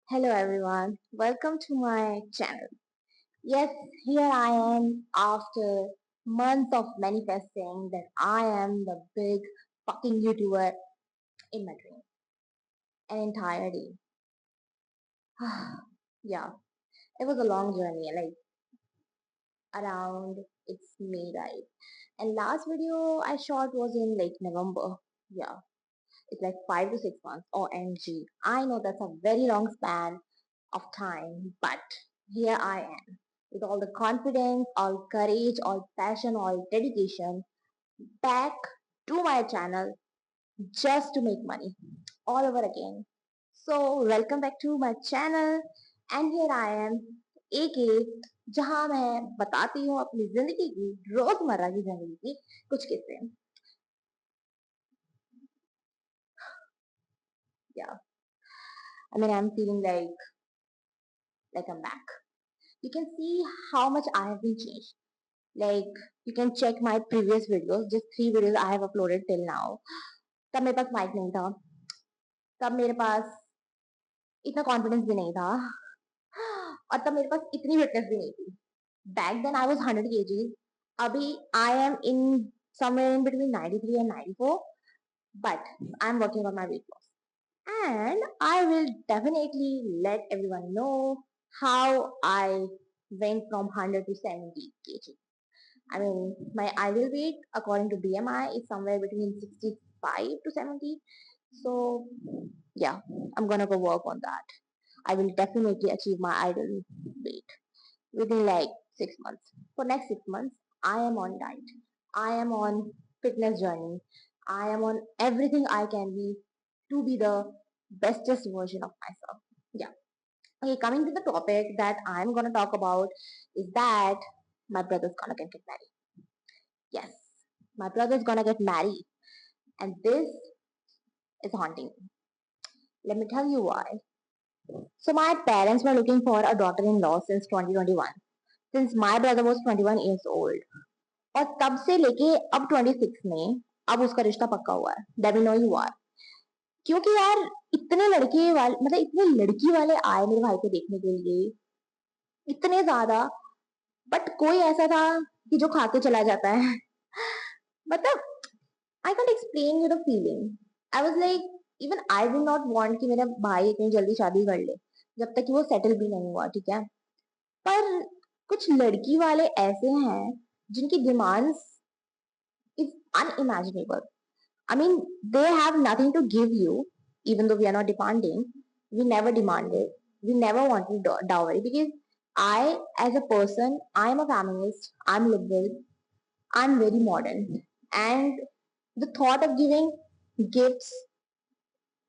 Hello everyone, welcome to my channel. Yes, here I am after months of manifesting that I am the big fucking YouTuber in my dream. An entire day. Yeah, it was a long journey, like around it's May, right? And last video I shot was in like November. Yeah, it's like 5 to 6 months. OMG. I know that's a very long span of time, but here I am with all the confidence, all courage, all passion, all dedication back to my channel just to make money all over again. So, welcome back to my channel, and here I am, AK, जहां मैं बताती हूँ अपनी जिंदगी की रोजमर्रा की जिंदगी की कुछ किस्से. Yeah, I mean I'm feeling like I'm back. You can see how much I have been changed. Like you can check my previous videos, just 3 videos I have uploaded till now. तब मेरे पास mic नहीं था, तब मेरे पास इतना confidence भी नहीं था, और तब मेरे पास इतनी फिटनेस भी नहीं थी. Back then I was 100 kgs. अभी I am in somewhere in between 93 and 94, but I'm working on my weight loss. And I will definitely let everyone know how I went from 100 to 70 kg. I mean, my ideal weight according to BMI is somewhere between 65 to 70. So, yeah, I'm gonna go work on that. I will definitely achieve my ideal weight within like 6 months. For next 6 months, I am on diet. I am on fitness journey. I am on everything I can be the bestest version of myself. Yeah. Okay, coming to the topic that I'm gonna talk about is that my brother's gonna get married. Yes, my brother's gonna get married, and this is haunting me. Let me tell you why. So, my parents were looking for a daughter in law since 2021, since my brother was 21 years old. और तब से लेके अब 26 में अब उसका रिश्ता पक्का हुआ है. Let me know you are. क्योंकि यार इतने लड़के वाले मतलब इतने लड़की वाले आए मेरे भाई को देखने के लिए, इतने ज्यादा, बट कोई ऐसा था कि जो खा के चला जाता है. मतलब I can't explain you the feeling. I was like, even I did not want कि मेरा भाई इतनी जल्दी शादी कर ले जब तक कि वो सेटल भी नहीं हुआ, ठीक है. पर कुछ लड़की वाले ऐसे हैं जिनकी demands is unimaginable. I mean, they have nothing to give you, even though we are not demanding. We never demanded. We never wanted dowry because I, as a person, I am a feminist. I'm liberal. I'm very modern, and the thought of giving gifts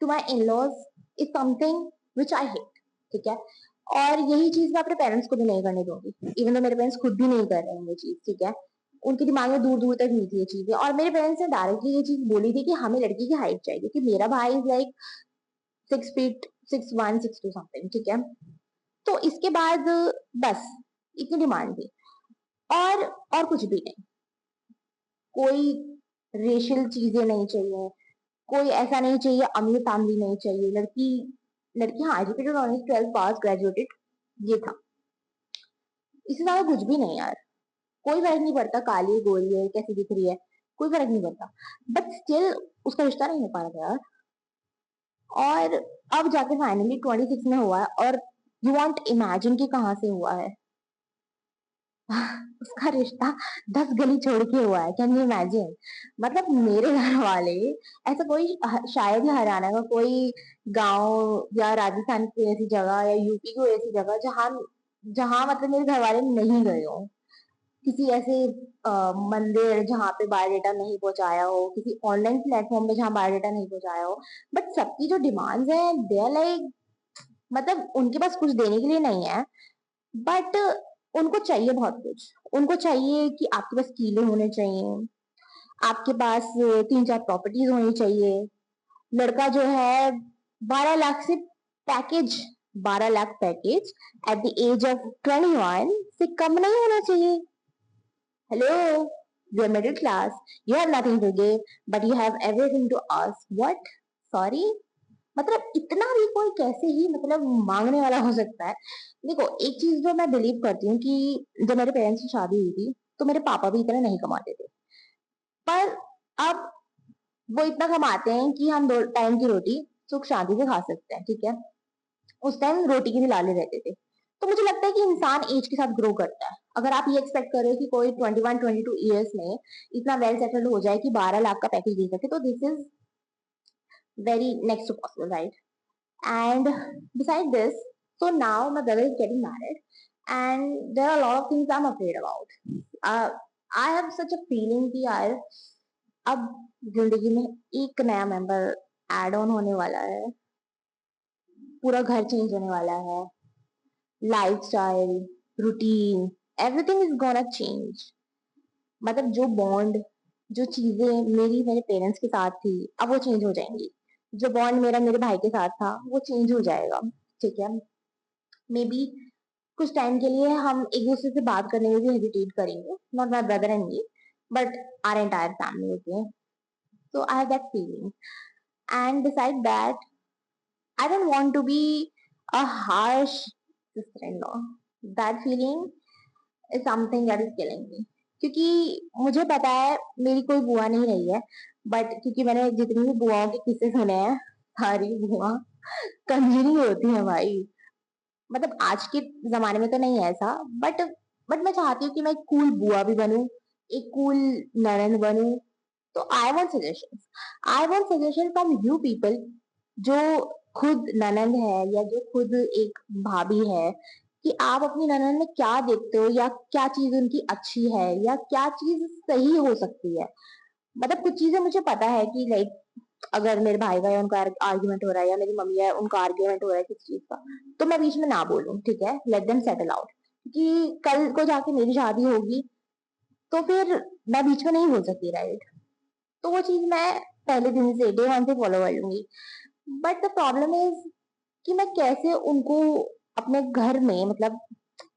to my in-laws is something which I hate. ठीक है. और यही चीज मैं अपने parents को भी नहीं करने दूंगी, इवन तो मेरे पेरेंट्स खुद भी नहीं कर रहे हैं ये चीज, ठीक है. उनके दिमाग में दूर दूर तक नहीं थी ये चीजें, और मेरे पेरेंट्स ने डायरेक्टली ये चीज बोली थी कि हमें लड़की की हाइट चाहिए, क्योंकि मेरा भाई इज लाइक 6 फीट 6'1" 6'2" समथिंग, ठीक है. तो इसके बाद बस इतनी डिमांड थी, और और कुछ भी नहीं. कोई रेशियल चीजें नहीं चाहिए, कोई ऐसा नहीं चाहिए, अमीर फैमिली नहीं चाहिए. लड़की लड़की हाँ एजुकेटेड होनी, 12 पास ग्रेजुएटेड, ये था. इससे ज्यादा कुछ भी नहीं यार. कोई फर्क नहीं पड़ता काली है गोरी है कैसी दिख रही है, कोई फर्क नहीं पड़ता. बट स्टिल उसका रिश्ता नहीं हो पा रहा था यार. और अब जाके फाइनली 26 में हुआ है, और यू वॉन्ट इमेजिन कि कहाँ से हुआ है. उसका रिश्ता 10 गली छोड़ के हुआ है. Can you imagine. मतलब मेरे घर वाले, ऐसा कोई शायद ही हरियाणा का कोई गांव या राजस्थान की कोई ऐसी जगह या यूपी की कोई ऐसी जगह जहां जहां मतलब मेरे घर वाले नहीं गए हो. किसी ऐसे मंदिर जहाँ पे बायोडेटा नहीं पहुंचाया हो, किसी ऑनलाइन प्लेटफॉर्म पे जहाँ बायोडेटा नहीं पहुंचाया हो. बट सबकी जो डिमांड्स है दे आर लाइक, मतलब उनके पास कुछ देने के लिए नहीं है, बट उनको चाहिए बहुत कुछ. उनको चाहिए कि आपके पास कीले होने चाहिए, आपके पास 3-4 प्रॉपर्टीज होनी चाहिए. लड़का जो है 12 लाख से package, 12 lakh package at the age of 21 से कम नहीं होना चाहिए. Hello, you are middle class. You have nothing to give, but you have everything to ask. What? Sorry? मतलब इतना भी कोई कैसे ही मतलब मांगने वाला हो सकता है। देखो, एक चीज जो मैं बिलीव करती हूँ कि जब मेरे पेरेंट्स की शादी हुई थी तो मेरे पापा भी इतना नहीं कमाते थे, पर अब वो इतना कमाते हैं कि हम 2 टाइम की रोटी सुख शांति से खा सकते हैं, ठीक है। उस टाइम रोटी के भी लाले रहते थे। तो मुझे लगता है कि इंसान एज के साथ ग्रो करता है। अगर आप ये एक्सपेक्ट करो कि कोई 21-22 ईयर्स में इतना वेल सेटल्ड हो जाए कि 12 लाख का पैकेज दे सके, तो this is very next to possible, right? And beside this, so now my brother is getting married, and there are a lot of things I'm afraid about. Uh, I have such a feeling कि यार अब जिंदगी में एक नया member add on होने वाला है, पूरा घर चेंज होने वाला है, lifestyle, routine, everything is gonna change. मतलब जो बॉन्ड, जो चीजें मेरी मेरे पेरेंट्स के साथ थी, अब वो चेंज हो जाएंगी। जो बॉन्ड मेरा मेरे भाई के साथ था वो चेंज हो जाएगा, ठीक है। मे बी कुछ टाइम के लिए हम एक दूसरे से बात करने में भी हेजिटेट करेंगे, not my brother and me, but our entire family, okay. So I have that feeling, and decide that I don't want to be a harsh sister in law. That feeling is something that is killing me, क्योंकि मुझे पता है मेरी कोई बुआ नहीं रही है, बट क्योंकि मैंने जितनी भी बुआओं के किस्से सुने हैं, सारी बुआ कंजरी होती है भाई। मतलब आज के जमाने में तो नहीं है ऐसा, बट मैं चाहती हूँ कि मैं एक कूल बुआ भी बनूं, एक कूल ननद बनूं। तो I want suggestion from you people, जो खुद ननद है या जो खुद एक भाभी है, कि आप अपनी ननद में क्या देखते हो, या क्या चीज उनकी अच्छी है, या क्या चीज सही हो सकती है। मतलब कुछ चीजें मुझे पता है कि लाइक अगर मेरे भाई का या उनका आर्ग्यूमेंट हो रहा है, या मेरी मम्मी है उनका आर्ग्यूमेंट हो रहा है किसी चीज का, तो मैं बीच में ना बोलूं, ठीक है, लेट देम सेटल आउट। क्योंकि कल को जाके मेरी शादी होगी तो फिर मैं बीच में नहीं बोल सकती, राइट? तो वो चीज मैं पहले दिन से, डे वन से फॉलो कर लूंगी। बट द प्रॉब्लम इज कि मैं कैसे उनको अपने घर में मतलब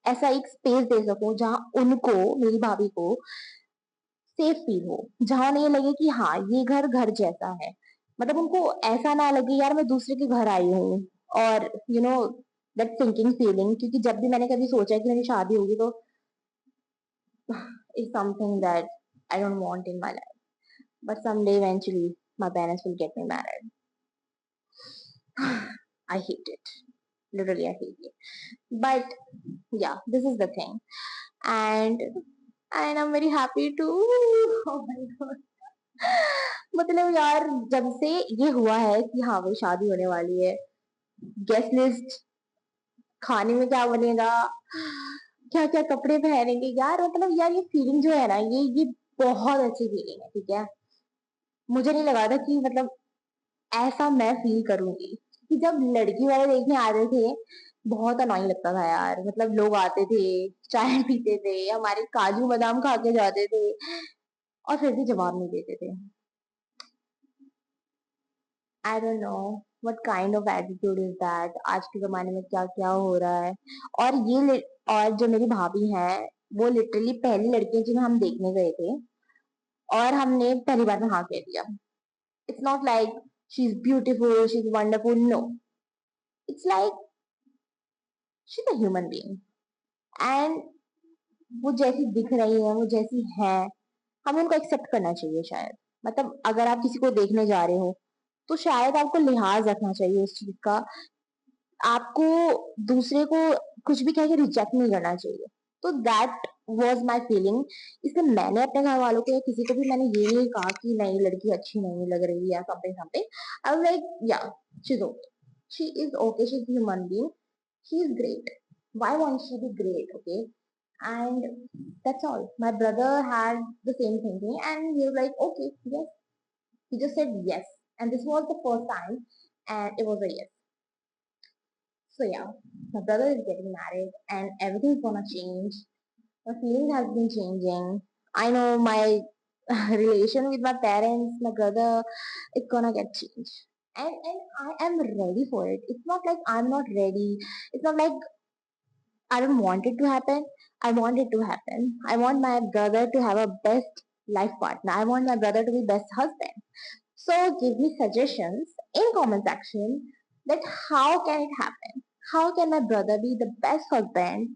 ऐसा एक स्पेस दे सकूं जहां उनको, मेरी भाभी को सेफ फील हो, जहां उन्हें ये लगे कि हाँ ये घर घर जैसा है। मतलब उनको ऐसा ना लगे यार मैं दूसरे के घर आई हूँ, और दैट थिंकिंग फीलिंग। क्योंकि जब भी मैंने कभी सोचा है कि मेरी शादी होगी, तो it's something that I don't want in my life, but someday eventually my parents will get me married. I hate it, literally I hate it, but yeah, this is the thing. And I'm very happy to oh my god, मतलब यार जब से ये हुआ है कि हाँ भाई शादी होने वाली है, गेस्ट लिस्ट, खाने में क्या बनेगा, क्या क्या कपड़े पहनेंगे, यार मतलब यार ये फीलिंग जो है ना, ये बहुत अच्छी फीलिंग है, ठीक है। मुझे नहीं लगा था कि मतलब ऐसा मैं फील करूंगी। कि जब लड़की वाले देखने आ रहे थे, बहुत अनोइंग लगता था यार। मतलब लोग आते थे, चाय पीते थे, हमारे काजू बादाम खा के जाते थे, और फिर भी जवाब नहीं देते थे। I don't know what kind of attitude is that. आज के जमाने में क्या क्या हो रहा है। और और जो मेरी भाभी है, वो लिटरली पहली लड़की है जिन्हें हम देखने गए थे, और हमने पहली बार में हाँ कह दिया। It's not like she is beautiful, she is wonderful, no. It's like she is a human being, and वो जैसी दिख रही है, वो जैसी है, हमें उनको एक्सेप्ट करना चाहिए शायद। मतलब अगर आप किसी को देखने जा रहे हो, तो शायद आपको लिहाज रखना चाहिए उस चीज का। आपको दूसरे को कुछ भी कह के रिजेक्ट नहीं करना चाहिए। तो दैट वॉज माई फीलिंग। इसलिए मैंने अपने घर वालों को या किसी को भी मैंने ये नहीं कहा कि नहीं लड़की अच्छी नहीं लग रही है या something something. I was like yeah she is okay, she is okay, she is human being, she is great, why won't she be great, okay? And that's all. My brother had the same thinking, and he was like, okay, yes. He just said yes, and this was the first time, and it was a yes. So yeah, my brother is getting married, and everything's gonna change. My feeling has been changing. I know my relation with my parents, my brother, it's gonna get changed. And I am ready for it. It's not like I'm not ready. It's not like I don't want it to happen. I want it to happen. I want my brother to have a best life partner. I want my brother to be best husband. So give me suggestions in comment section that how can it happen? How can my brother be the best husband?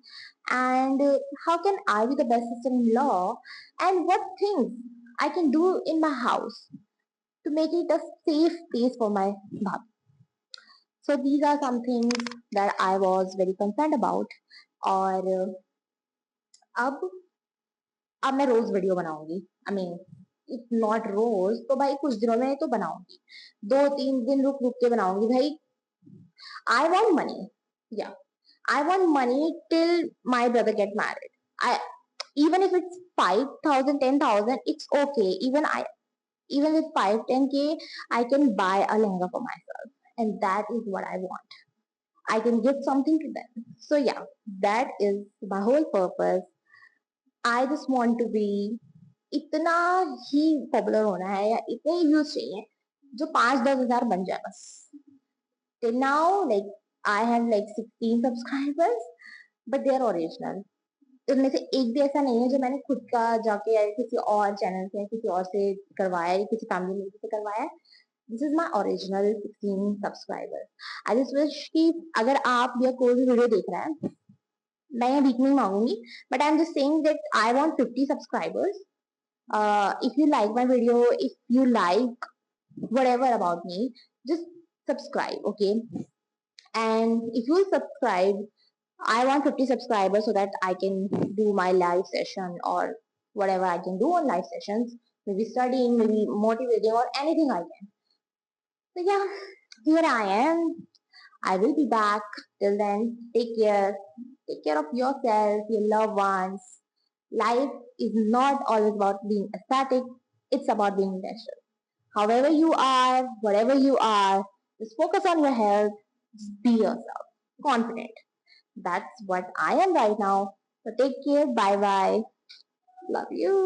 And how can I be the best sister-in-law? And what things I can do in my house to make it a safe place for my bhabi. So these are some things that I was very concerned about. और अब मैं रोज video बनाऊंगी. I mean if not रोज तो भाई कुछ दिनों में तो बनाऊंगी. 2-3 दिन रुक रुक के बनाऊंगी भाई. I want money. Yeah. I want money till my brother get married. I even if it's 5,000, 10,000, it's okay. Even with 5-10K, I can buy a lehenga for myself. And that is what I want. I can give something to them. So yeah, that is my whole purpose. I just want to be इतना ही popular होना है या इतने ही views चाहिए जो 5-10 हजार बन जाए बस. Till now, like I have like 16 subscribers, but they are original. उनमें से एक भी ऐसा नहीं है जो मैंने खुद का जाके या किसी और चैनल से किसी और से करवाया या किसी फैमिली मेंबर से करवाया है. This is my original 16 subscriber. I just wish कि अगर आप या कोई भी वीडियो देख रहा है, मैं यहाँ भीख नहीं मांगूंगी, but I am just saying that I want 50 subscribers. If you like my video, if you like whatever about me, just subscribe, okay? And if you subscribe, I want 50 subscribers so that I can do my live session or whatever I can do on live sessions, maybe studying, maybe motivating, or anything I can. So yeah, here I am. I will be back. Till then, take care. Take care of yourself, your loved ones. Life is not always about being aesthetic. It's about being natural. However you are, whatever you are, just focus on your health. Just be yourself. Confident. That's what I am right now. So take care. Bye bye. Love you.